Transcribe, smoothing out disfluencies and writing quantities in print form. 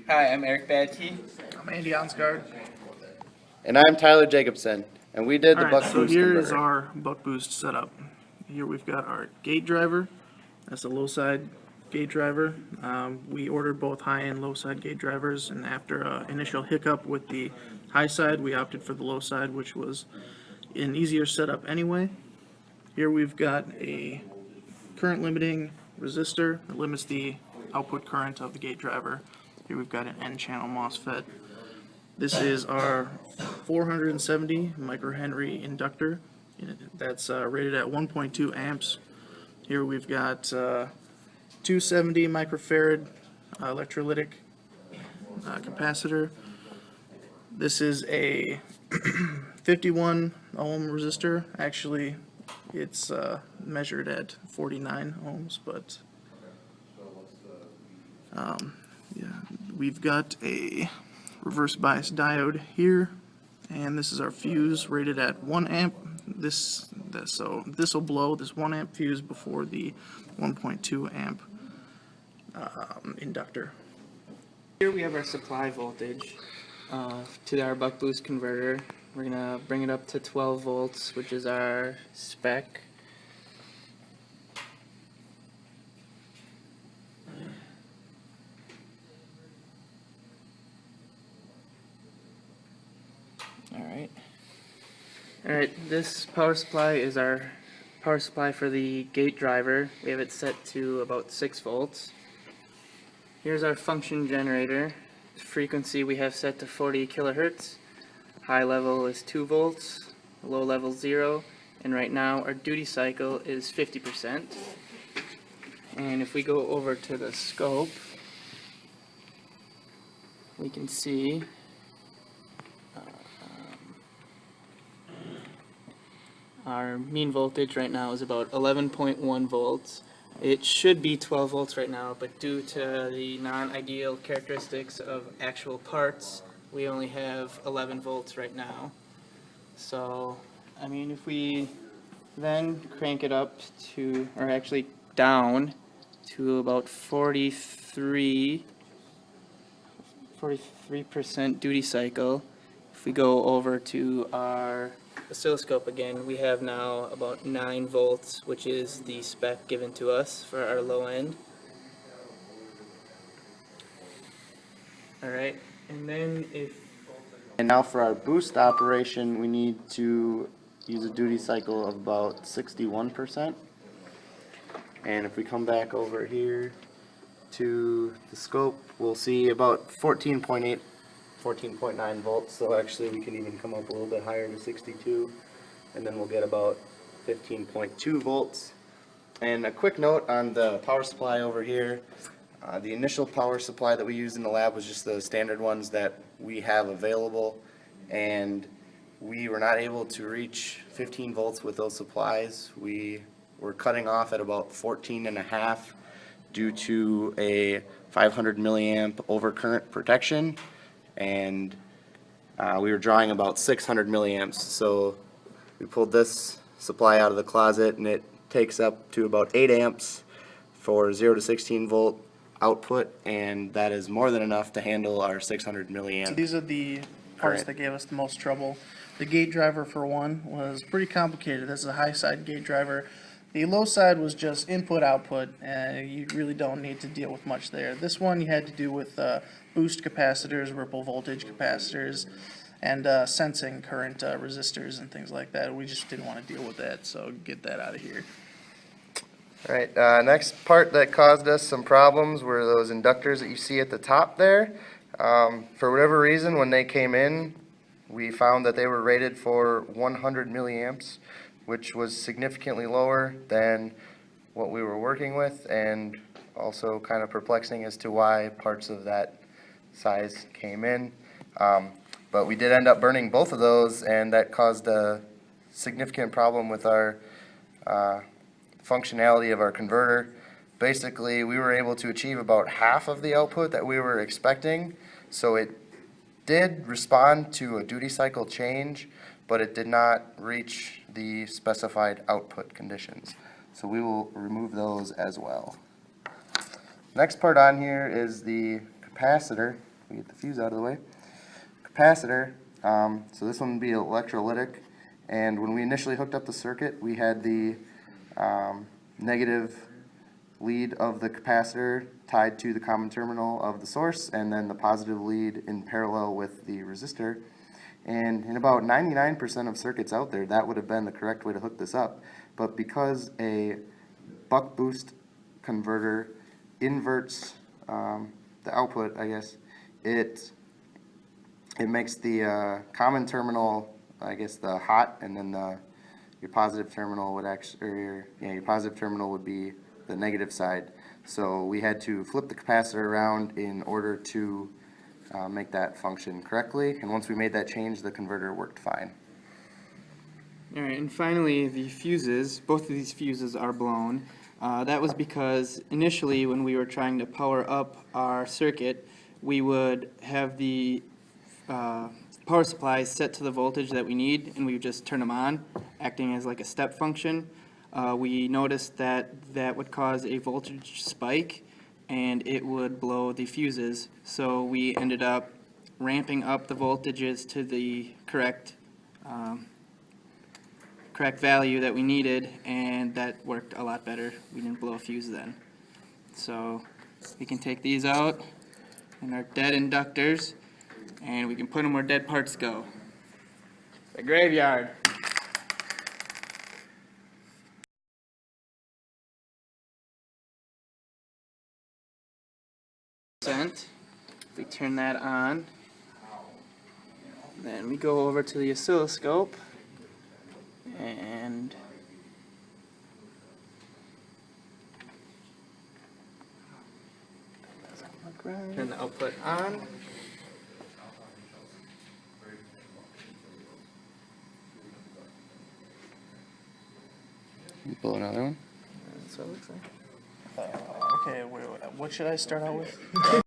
Hi, I'm Eric Badke. I'm Andy Onsgaard. And I'm Tyler Jacobson, and we did the Alright, buck so boost here is converter. our buck boost setup. Here we've got our gate driver. That's the low side gate driver. We ordered both high and low side gate drivers, and after initial hiccup with the high side, we opted for the low side, which was an easier setup anyway. Here we've got a current limiting resistor that limits the output current of the gate driver. Here we've got an N-channel MOSFET. This is our 470 microhenry inductor. That's rated at 1.2 amps. Here we've got 270 microfarad electrolytic capacitor. This is a 51 ohm resistor. Actually, it's measured at 49 ohms, but yeah, we've got a reverse bias diode here, and this is our fuse rated at 1 amp. So this will blow this 1 amp fuse before the 1.2 amp inductor. Here we have our supply voltage to our buck boost converter. We're gonna bring it up to 12 volts, which is our spec. Alright, this power supply is our power supply for the gate driver. We have it set to about 6 volts. Here's our function generator. Frequency we have set to 40 kilohertz. High level is 2 volts, low level 0, and right now our duty cycle is 50%. And if we go over to the scope, we can see our mean voltage right now is about 11.1 volts. It should be 12 volts right now, but due to the non-ideal characteristics of actual parts, we only have 11 volts right now. So, I mean, if we then crank it up to, or actually down to about 43% duty cycle, if we go over to our oscilloscope again, we have now about 9 volts, which is the spec given to us for our low end. Alright, and then And now for our boost operation, we need to use a duty cycle of about 61%. And if we come back over here to the scope, we'll see about 14.8, 14.9 volts. So actually we can even come up a little bit higher to 62. And then we'll get about 15.2 volts. And a quick note on the power supply over here. The initial power supply that we used in the lab was just the standard ones that we have available, and we were not able to reach 15 volts with those supplies. We were cutting off at about 14.5 due to a 500 milliamp overcurrent protection, and we were drawing about 600 milliamps. So we pulled this supply out of the closet, and it takes up to about 8 amps for 0 to 16 volt output, and that is more than enough to handle our 600 So milliamp. these are the parts Current. that gave us the most trouble. The gate driver, for one, was pretty complicated. This is a high side gate driver. The low side was just input output, and you really don't need to deal with much there. This one you had to do with boost capacitors, ripple voltage capacitors, and sensing current resistors and things like that. We just didn't want to deal with that, so get that out of here. All right, next part that caused us some problems were those inductors that you see at the top there. For whatever reason, when they came in, we found that they were rated for 100 milliamps, which was significantly lower than what we were working with, and also kind of perplexing as to why parts of that size came in. But we did end up burning both of those, and that caused a significant problem with our functionality of our converter. Basically, we were able to achieve about half of the output that we were expecting, so it did respond to a duty cycle change, but it did not reach the specified output conditions. So we will remove those as well. Next part on here is the capacitor. we get the fuse out of the way. Capacitor, so this one would be electrolytic, and when we initially hooked up the circuit, we had the negative lead of the capacitor tied to the common terminal of the source, and then the positive lead in parallel with the resistor. And in about 99% of circuits out there, that would have been the correct way to hook this up. But because a buck boost converter inverts the output, I guess, it makes the common terminal, I guess, the hot, and then your positive terminal would actually, or your positive terminal would be the negative side. So we had to flip the capacitor around in order to make that function correctly, and once we made that change, the converter worked fine. All right, and finally, the fuses, both of these fuses are blown. That was because initially when we were trying to power up our circuit, we would have the power supplies set to the voltage that we need, and we would just turn them on, acting as like a step function. We noticed that that would cause a voltage spike, and it would blow the fuses. So we ended up ramping up the voltages to the correct value that we needed, and that worked a lot better. We didn't blow a fuse then. So we can take these out and our dead inductors, and we can put them where dead parts go. The graveyard. We turn that on, then we go over to the oscilloscope and turn the output on. Blow another one. That's what it looks like. Okay, what should I start out with?